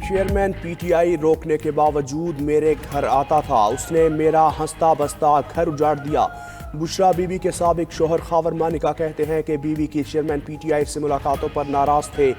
Chairman P T I روکنے کے باوجود میرے گھر آتا تھا، اس نے میرا ہنستا بستا گھر اجاڑ دیا۔ بشرا بی بی کے سابق شوہر خاور مانیکا کہتے ہیں کہ بیوی کی چیئرمین پی ٹی آئی سے ملاقاتوں پر ناراض تھے۔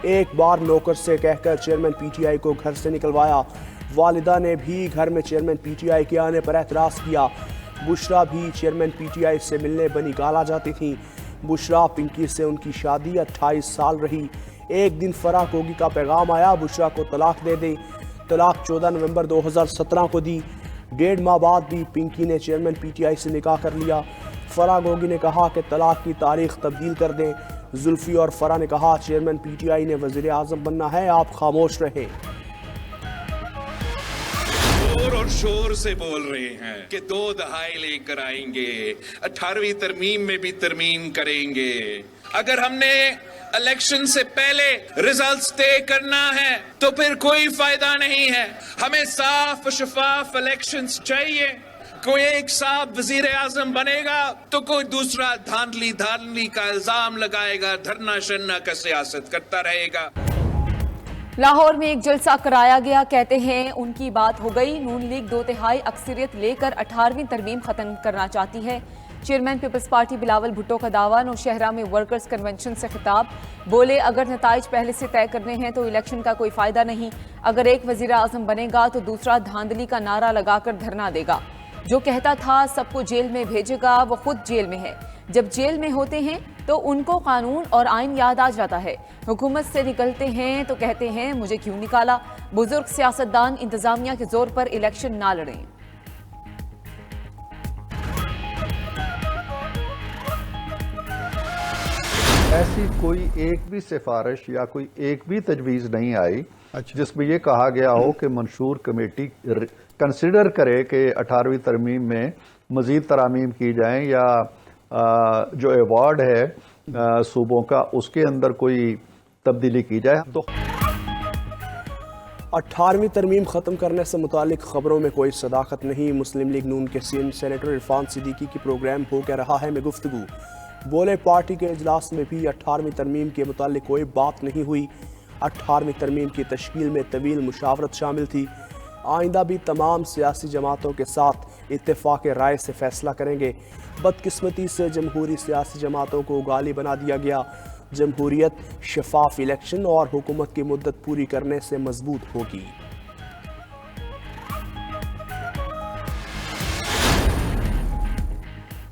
ایک بار نوکر سے کہہ کر چیئرمین پی ٹی آئی کو گھر سے نکلوایا۔ والدہ نے بھی گھر میں چیئرمین پی ٹی آئی کے آنے پر اعتراض کیا۔ بشرا بھی چیئرمین پی ٹی آئی سے ملنے بنی گالا جاتی تھیں۔ بشرا پنکی سے ان کی شادی 28 سال رہی۔ ایک دن فرا کوگی کا پیغام آیا، بشرا کو طلاق دے دیں۔ طلاق 14 نومبر 2017 کو دی۔ 1.5 ماہ بعد بھی پنکی نے چیئرمین پی ٹی آئی سے نکاح کر لیا۔ فرا گوگی نے کہا کہ طلاق کی تاریخ تبدیل کر دیں۔ زلفی اور فرا نے کہا چیئرمین پی ٹی آئی نے وزیر اعظم بننا ہے، آپ خاموش رہیں۔ اور شور سے بول رہے ہیں کہ 2 دہائی لے کر آئیں گے، 18ویں ترمیم میں بھی ترمیم کریں گے۔ اگر ہم نے الیکشن سے پہلے ریزلٹس طے کرنا ہے تو پھر کوئی فائدہ نہیں ہے۔ ہمیں صاف و شفاف الیکشنز چاہیے۔ کوئی ایک صاحب وزیر اعظم بنے گا تو کوئی دوسرا دھاندلی کا الزام لگائے گا، دھرنا شرنا کا سیاست کرتا رہے گا۔ لاہور میں ایک جلسہ کرایا گیا، کہتے ہیں ان کی بات ہو گئی۔ نون لیگ 2/3 اکثریت لے کر 18ویں ترمیم ختم کرنا چاہتی ہے۔ Chairman Peoples Party Bilawal Bhutto کا دعویٰ۔ نوشہرہ میں ورکرز کنونشن سے خطاب، بولے اگر نتائج پہلے سے طے کرنے ہیں تو الیکشن کا کوئی فائدہ نہیں۔ اگر ایک وزیر اعظم بنے گا تو دوسرا دھاندلی کا نعرہ لگا کر دھرنا دے گا۔ جو کہتا تھا سب کو جیل میں بھیجے گا، وہ خود جیل میں ہے۔ جب جیل میں ہوتے ہیں تو ان کو قانون اور آئین یاد آ جاتا ہے۔ حکومت سے نکلتے ہیں تو کہتے ہیں مجھے کیوں نکالا۔ بزرگ سیاستدان انتظامیہ کے زور پر الیکشن نہ لڑیں۔ ایسی کوئی ایک بھی سفارش یا کوئی ایک بھی تجویز نہیں آئی جس میں یہ کہا گیا ہو کہ منشور کمیٹی کنسیڈر کرے کہ 18ویں ترمیم میں مزید ترامیم کی جائیں یا جو ایوارڈ ہے صوبوں کا اس کے اندر کوئی تبدیلی کی جائے۔ تو 18ویں ترمیم ختم کرنے سے متعلق خبروں میں کوئی صداقت نہیں۔ مسلم لیگ نون کے سینیٹر عرفان صدیقی کی پروگرام ہو کیا رہا ہے میں گفتگو، بولے پارٹی کے اجلاس میں بھی 18ویں ترمیم کے متعلق کوئی بات نہیں ہوئی۔ 18ویں ترمیم کی تشکیل میں طویل مشاورت شامل تھی۔ آئندہ بھی تمام سیاسی جماعتوں کے ساتھ اتفاق رائے سے فیصلہ کریں گے۔ بدقسمتی سے جمہوری سیاسی جماعتوں کو گالی بنا دیا گیا۔ جمہوریت شفاف الیکشن اور حکومت کی مدت پوری کرنے سے مضبوط ہوگی۔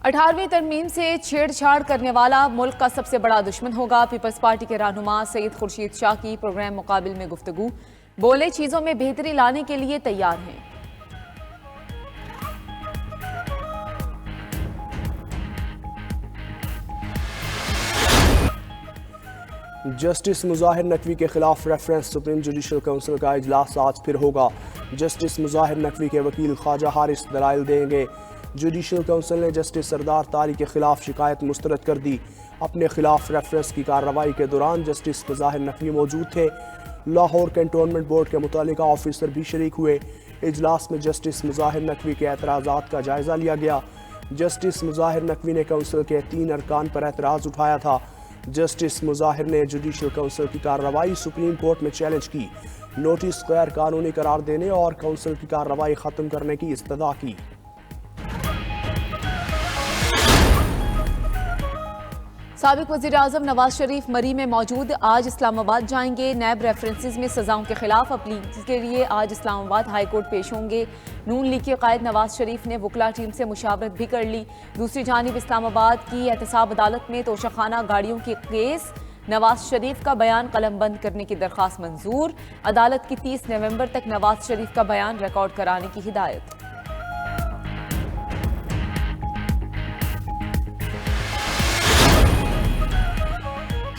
18ویں ترمیم سے چھیڑ چھاڑ کرنے والا ملک کا سب سے بڑا دشمن ہوگا۔ پیپلز پارٹی کے رہنما سید خورشید شاہ کی پروگرام مقابل میں گفتگو، بولے چیزوں میں بہتری لانے کے لیے تیار ہیں۔ جسٹس مظاہر نقوی کے خلاف ریفرنس سپریم جوڈیشل کونسل کا اجلاس آج پھر ہوگا۔ جسٹس مظاہر نقوی کے وکیل خواجہ حارث دلائل دیں گے۔ جوڈیشل کونسل نے جسٹس سردار تاری کے خلاف شکایت مسترد کر دی۔ اپنے خلاف ریفرنس کی کارروائی کے دوران جسٹس مظاہر نقوی موجود تھے۔ لاہور کنٹونمنٹ بورڈ کے متعلقہ آفیسر بھی شریک ہوئے۔ اجلاس میں جسٹس مظاہر نقوی کے اعتراضات کا جائزہ لیا گیا۔ جسٹس مظاہر نقوی نے کونسل کے 3 ارکان پر اعتراض اٹھایا تھا۔ جسٹس مظاہر نے جوڈیشل کونسل کی کارروائی سپریم کورٹ میں چیلنج کی، نوٹس غیر قانونی قرار دینے اور کونسل کی کارروائی ختم کرنے کی استدعا کی۔ سابق وزیر اعظم نواز شریف مری میں موجود، آج اسلام آباد جائیں گے۔ نیب ریفرنسز میں سزاؤں کے خلاف اپیل کے لیے آج اسلام آباد ہائی کورٹ پیش ہوں گے۔ نون لیگ کے قائد نواز شریف نے وکلا ٹیم سے مشاورت بھی کر لی۔ دوسری جانب اسلام آباد کی احتساب عدالت میں توشہ خانہ گاڑیوں کی کیس، نواز شریف کا بیان قلم بند کرنے کی درخواست منظور۔ عدالت کی 30 نومبر تک نواز شریف کا بیان ریکارڈ کرانے کی ہدایت۔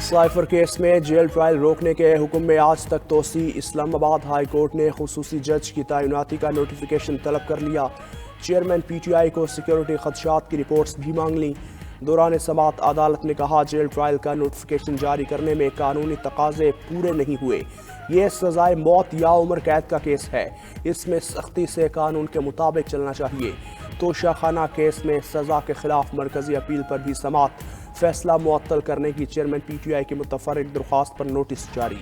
سائفر کیس میں جیل ٹرائل روکنے کے حکم میں آج تک توسیع، اسلام آباد ہائی کورٹ نے خصوصی جج کی تعیناتی کا نوٹیفیکیشن طلب کر لیا۔ چیئرمین پی ٹی آئی کو سیکیورٹی خدشات کی رپورٹس بھی مانگ لیں۔ دوران سماعت عدالت نے کہا جیل ٹرائل کا نوٹیفیکیشن جاری کرنے میں قانونی تقاضے پورے نہیں ہوئے۔ یہ سزائے موت یا عمر قید کا کیس ہے، اس میں سختی سے قانون کے مطابق چلنا چاہیے۔ توشہ خانہ کیس میں سزا کے خلاف مرکزی اپیل پر بھی سماعت، فیصلہ معطل کرنے کی چیئرمین پی ٹی آئی کی متفرق درخواست پر نوٹس جاری۔